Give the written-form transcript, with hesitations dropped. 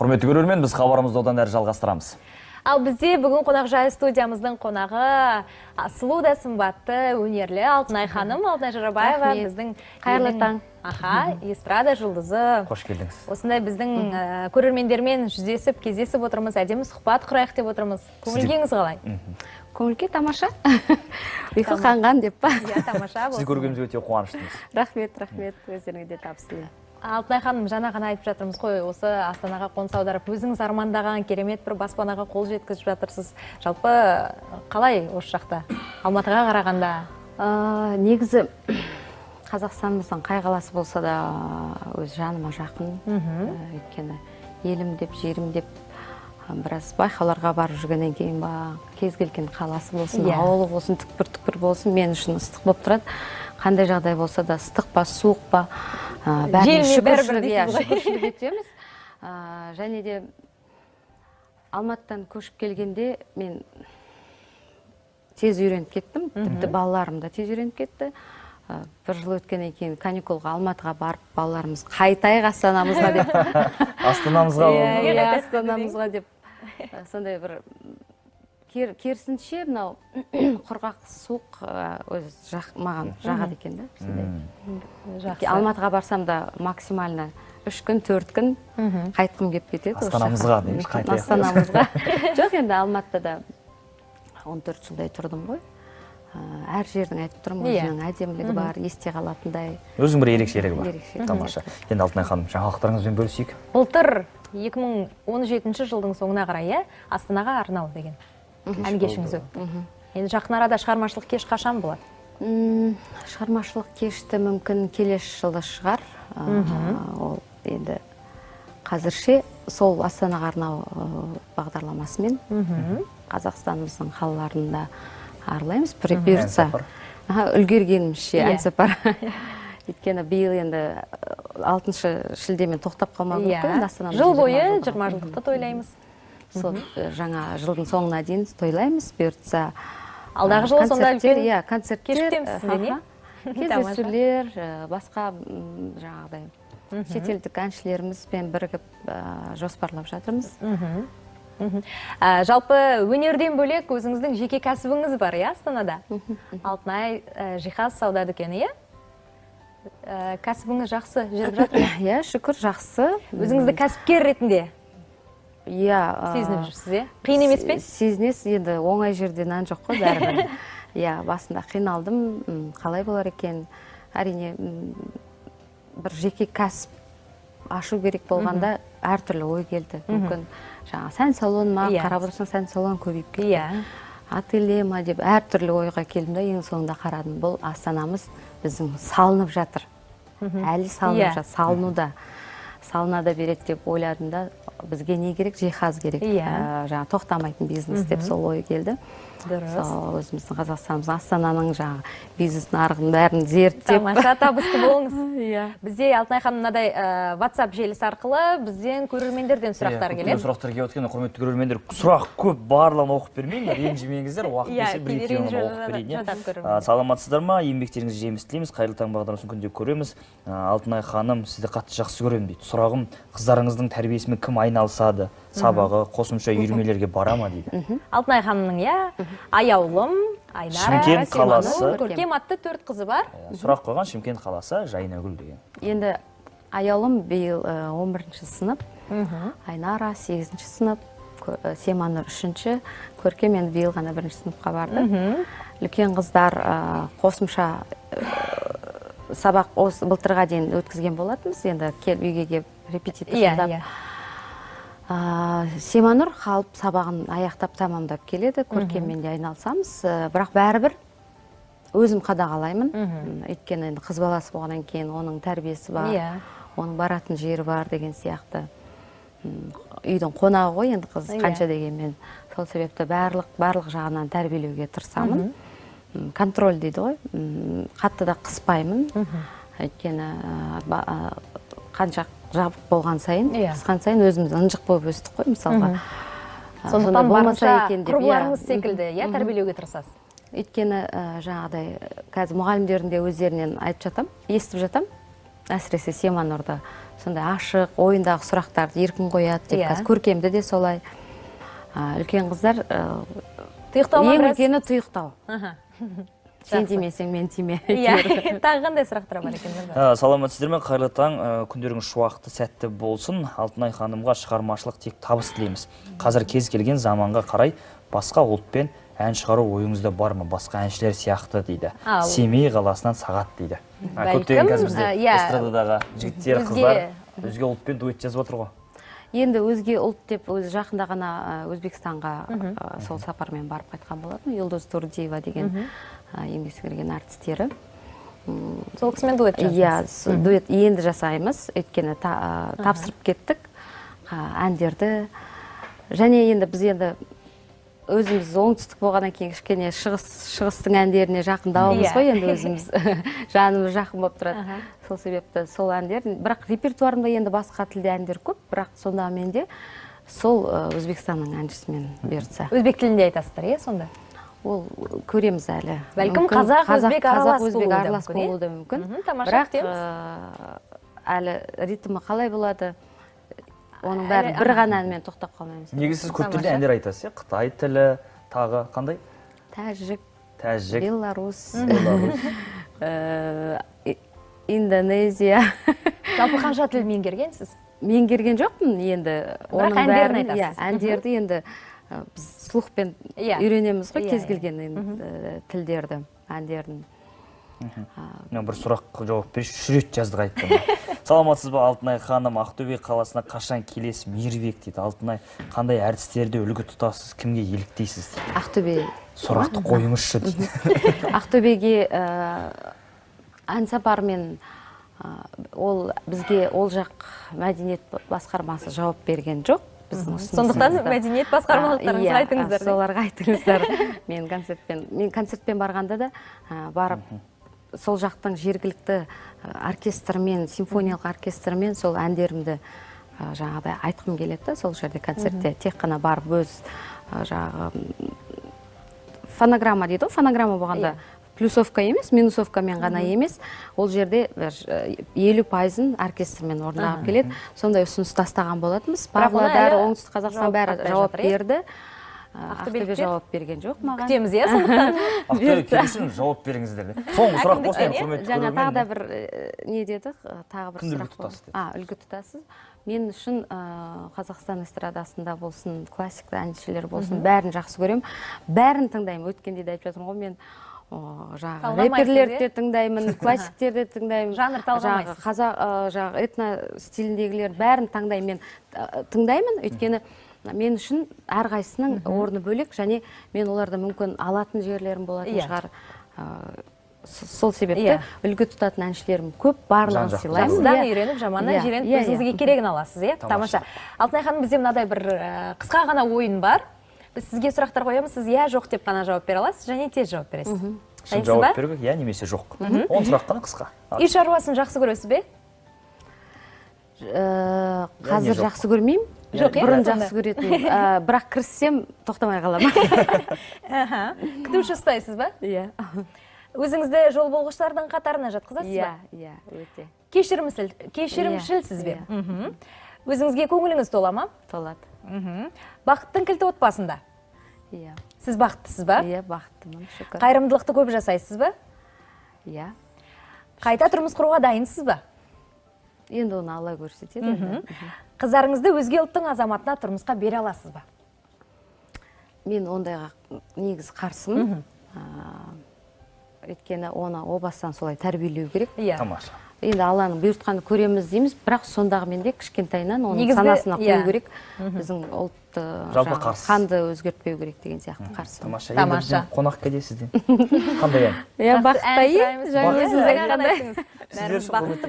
Құрметті көрермен, біз хабарымызды одан әрі жалғастырамыз. Ал бізде бүгін қонақжай студиямыздың қонағы сұлу да сымбатты өнерлі Алтынай ханым, Алтынай Жорабаева, біздің қайырлы таң. эстрада жұлдызы. Қош келдіңіз. Осындай біздің көрермендермен жүздесіп, кездесіп отырмыз, әдемі сұхбат құрайық деп отырмыз. Көңіл-күйіңіз қалай? Көңіл-күй тамаша. Ұйқы қанған деп па? Иә, тамаша болсын. Сізді көргенімізге өте қуаныштымыз. Рахмет, өздеріңе де табыс тілеймін. Алтынай ханым, жаңа ғана айтып жатырмыз қой, осы Астанаға қоныс аударып, өзіңіз армандаған керемет бір баспанаға қол жеткізіп жатырсыз. Жалпы қалай осы жақта? Алматыға қарағанда? Негізі Қазақстанымыздың қай қаласы болса да өз жаныма жақын. Өйткені елім деп, жерім деп біраз байқауларға барып жүргеннен кейін ба, кез келген қаласы болсын, ауылы болсын, түкпір болсын, мен үшін ыстық болып тұрады. Қандай жағдай болса да, ыстық па, суық па, бәріне шүкіршілік етеміз. Және де Алматыдан көшіп келгенде мен тез үйреніп кеттім, тіпті балаларым да тез үйреніп кетті. Бір жыл өткеннен кейін каникулға Алматыға барып, балаларымыз қайтайық Астанамызға деп. Астанамызға болды. Астанамызға деп. Сондай бір керісінше мынау құрғақ суық маған жағады екен да. Алматыға барсам да максимально 3 күн, 4 күн қайтқым кеп кетеді. Астанамызға дейміз, қайтайық. Астанамызға. Жоқ, енді Алматыда 14 жылдай тұрдым ғой. Әр жердің айтып тұрмын, өзінің әдемілігі бар, есте қалатындай. Өзің бір ерекшелігі бар. Тамаша. Енді Алтынай ханым, жаңалықтарыңызбен бөлісейік. Былтыр 2017 жылдың соңына қарай, Астанаға арнау деген ән кешіңіз өтті. Енді жақын арада шығармашылық кеш қашан болады? Шығармашылық кешті мүмкін келесі жылы шығар. Ол енді қазірше сол Астанаға арнау бағдарламасымен Қазақстанымыздың қалаларында аралаймыз. Бұйыртса үлгергенімізше ән сапар. Өйткені биыл енді 6 шілдемен тоқтап қалмау керек. Жыл бойы 20 жылдықты тойлаймыз. Сол жаңа жылдың соңына дейін тойлаймыз. Бұйыртса алдағы жыл сонда үлкен концерттер, кездесулер, басқа жаңағыдай шетелдік әншілерімізбен бірігіп жоспарлап жатырмыз. Жалпы өнерден бөлек өзіңіздің жеке кәсібіңіз бар, Астанада? Алтынай жиһаз сауда дүкені, кәсібіңіз жақсы жүріп жатыр? Шүкір, жақсы. Өзіңізді кәсіпкер ретінде сезініп жүрсіз, қиын емес пе? Сезінесіз, енді оңай жерде нан жоқ қой бәрібір. Басында қиналдым, қалай болар екен. Әрине бір жеке кәсіп ашу керек болғанда әртүрлі ой келді. Мүмкін сән салон ма, қарап отырсаң сән салон көбейіп кетті. Ателье ма деп әртүрлі ойға келдім да, ең соңында қарадым. Бұл Астанамыз біздің салынып жатыр. Әлі салынып жатыр, салынуда. Салына да береді деп ойладым да, бізге не керек? Жиһаз керек. Тоқтамайтын бизнес деп сол ой келді. Өзіміздің Қазақстанымыздың Астананың бизнес нарығын бәрін зерттеп. Тамаша, табысты болыңыз. Бізде Алтынай ханым мынадай WhatsApp желісі арқылы бізден көрермендерден сұрақтар келеді. Сұрақтар келіп өткен, құрметті көрермендер, сұрақ көп, барлығын оқып бермеймін, ренжімеңіздер, уақыт берсе бір-екеуін оқып берейін. Саламатсыздар ма? Еңбектеріңізді жеміс тілейміз, қайырлы таң бағдарламасын күнде көреміз. Алтынай ханым, сізді қатты жақсы көремін дейді. Сұрағым, қыздарыңыздың тәрбиесімен кім айналысады? Сабағы, қосымша үйірмелерге бара ма дейді. Алтынай ханымның, аяулым, Айнара, Шымкент қаласы. Көркем атты 4 қызы бар. Сұрақ қойған Шымкент қаласы, Жайнагүл деген. Енді аяулым биыл 11-ші сынып, Айнара 8-ші сынып, Семанur 3-ші, Көркем енді биыл ғана 1-ші сыныпқа барды. Үлкен қыздар қосымша сабақ былтырға дейін өткізген болатынбыз, енді үйге келіп репетитор жасап. Семанur қалып сабағын аяқтап тамамдап келеді, Көркеммен де айналысамыз, бірақ бәрібір өзім қадағалаймын. Өйткені енді қыз баласы болғаннан кейін оның тәрбиесі бар, оның баратын жері бар деген сияқты. Үйдің қонағы ғой, енді қыз қанша дегенмен. Сол себепті барлық жағынан тәрбиелеуге тырысамын. Контроль дейді ғой, қатты да қыспаймын. Өйткені қанша жабық болған сайын, қысқан сайын өзіміз ынжық болып өстік қой, мысалға. Сондықтан барынша құрбыларыңыз секілді, тәрбиелеуге тырысасыз. Өйткені жаңағыдай қазір мұғалімдердің де өздерінен айтып жатам, естіп жатам. әсіресе Семанорда сондай ашық, ойындағы сұрақтарды еркін қояды деп. Қазір көркемді де солай. Үлкен қыздар ең үлкені тұйықтау. Сен тимесең, мен тиме. Тағы қандай сұрақтар бар екен? Саламатсыздар ма? Қайырлы таң, күндеріңіз шуақты, сәтті болсын. Алтынай ханымға шығармашылық тек табыс тілейміз. Қазір кез келген заманға қарай басқа ұлтпен ән шығару ойыңызда бар ма? Басқа әншілер сияқты дейді. Семей қаласынан Сағат дейді. Көптеген қазір бізде эстрададағы жігіттер, қыздар өзге ұлтпен дуэт жазып отыр ғой. Енді өзге ұлт деп өзі жақында ғана Өзбекстанға сол сапармен барып қайтқан болатын. Юлдуз Турдиева деген еңбек сіңірген әртістері. Сол кісімен дуэт жасаймыз? Иә, дуэт енді жасаймыз. Өйткені тапсырып кеттік әндерді. Және енді біз енді өзіміз оңтүстік болғаннан кейін кішкене шығыстың әндеріне жақындауымыз ғой, енді өзіміз жанымыз жақын болып тұрады. Сол себепті сол әндер, бірақ репертуарымда енді басқа тілде әндер көп, бірақ сонда менде сол Өзбекстанның әншісімен бұйыртса. Өзбек тілінде айтасыздар, иә, сонда? Ол көреміз әлі. Бәлкім қазақ-өзбек аралас болуы да мүмкін. Бірақ әлі ритмі қалай болады? Оның бәрін бір ғана әнмен тоқтап қалмаймыз. Негізі сіз көп тілде әндер айтасыз, Қытай тілі, тағы қандай? Тәжік, Беларусь, Индонезия. Жалпы қанша тіл меңгергенсіз? Меңгерген жоқпын енді. Бірақ әндерін айтасыз. Әндерді енді біз слухпен үйренеміз ғой кез келген тілдерді, әндерін. Бір сұрақ жауап берші, үш рет жаздық айттым. Саламатсыз ба, Алтынай ханым? Ақтөбе қаласына қашан келесіз? Мейірбек дейді. Алтынай, қандай әртістерді үлгі тұтасыз, кімге еліктейсіз дейді. Ақтөбе сұрақты қойыңызшы дейді. Ақтөбеге ән сапармен бізге ол жақ мәдениет басқармасы жауап берген жоқ. Сондықтан мәдениет басқармалықтарыңызға айтыңыздар. Соларға айтыңыздар. Мен концертпен барғанда да барып сол жақтың жергілікті оркестрмен, симфониялық оркестрмен сол әндерімді жаңағыдай айтқым келеді. Сол жерде концертте тек қана барып өз жаңағы фонограмма дейді ғой, фонограмма болғанда плюсовка емес, минусовкамен ғана емес, ол жерде 50% оркестрмен орындалып келеді. Сондай ұсыныс тастаған болатынбыз. Павлодар, Оңтүстік Қазақстан бәрі жауап берді. Ақтөбе жауап берген жоқ маған. Күтеміз, иә, сондықтан. Ақтөбе келісін жауап беріңіздер. Соңғы сұрақ болсын, құрметті көрермен. Жаңа тағы да бір не деді? Тағы бір сұрақ болды. Үлгі тұтасыз. Мен үшін Қазақстан эстрадасында болсын, классикті әншілер болсын, бәрін жақсы көремін. Бәрін тыңдаймын. Өткенде де айтып жатырмын ғой, мен рэперлерді де тыңдаймын, классиктерді де тыңдаймын. Жанр талғамайсыз. Қазақ этно стиліндегілер бәрін тыңдаймын. Мен тыңдаймын, өйткені мен үшін әрқайсының орны бөлек, және мен оларда мүмкін алатын жерлерім болатын шығар. Сол себепті үлгі тұтатын әншілерім көп, барлығын сыйлаймын. Жақсыдан үйреніп, жаманнан жиреніп, өзіңізге керегін аласыз, иә? Тамаша. Алтынай ханым, бізде мынадай бір қысқа ғана ойын бар. Біз сізге сұрақтар қоямыз, сіз иә, жоқ деп қана жауап бере аласыз, және тез жауап бересіз. Шын жауап беру керек, иә, немесе жоқ. 10 сұрақ қана қысқа. Үй шаруасын жақсы көресіз бе? Қазір жақсы көрмеймін. Бұрын жақсы көретін. Бірақ кіріссем тоқтамай қаламын. Күтуші ұстайсыз ба? Иә. Өзіңізді жол болғыштардың қатарына жатқызасыз ба? Иә, өте. Кешірімшілсіз бе? Өзіңізге көңіліңіз тола ма? Толады. Бақыттың кілті отбасында? Иә. Сіз бақыттысыз ба? Иә, бақыттымын, шүкір. Қайырымдылықты көп жасайсыз ба? Иә. Қайта тұрмыс құруға дайынсыз ба? Енді оны Алла көрсетеді. Қыздарыңызды өзге ұлттың азаматына тұрмысқа бере аласыз ба? Мен ондайға негіз қарсымын. Өйткені оны о бастан солай тәрбиелеу керек. Тамаша. Енді Алланың бұйыртқаны көреміз дейміз, бірақ сондағы менде кішкентайынан оның санасына қою керек. Біздің ұлтты қанды өзгертпеу керек деген сияқты қарсы. Тамаша. Енді қонақ кәде сізден? Қандай ән? Бақыттай, жаңа өзіңіз айтқандай. Сіздер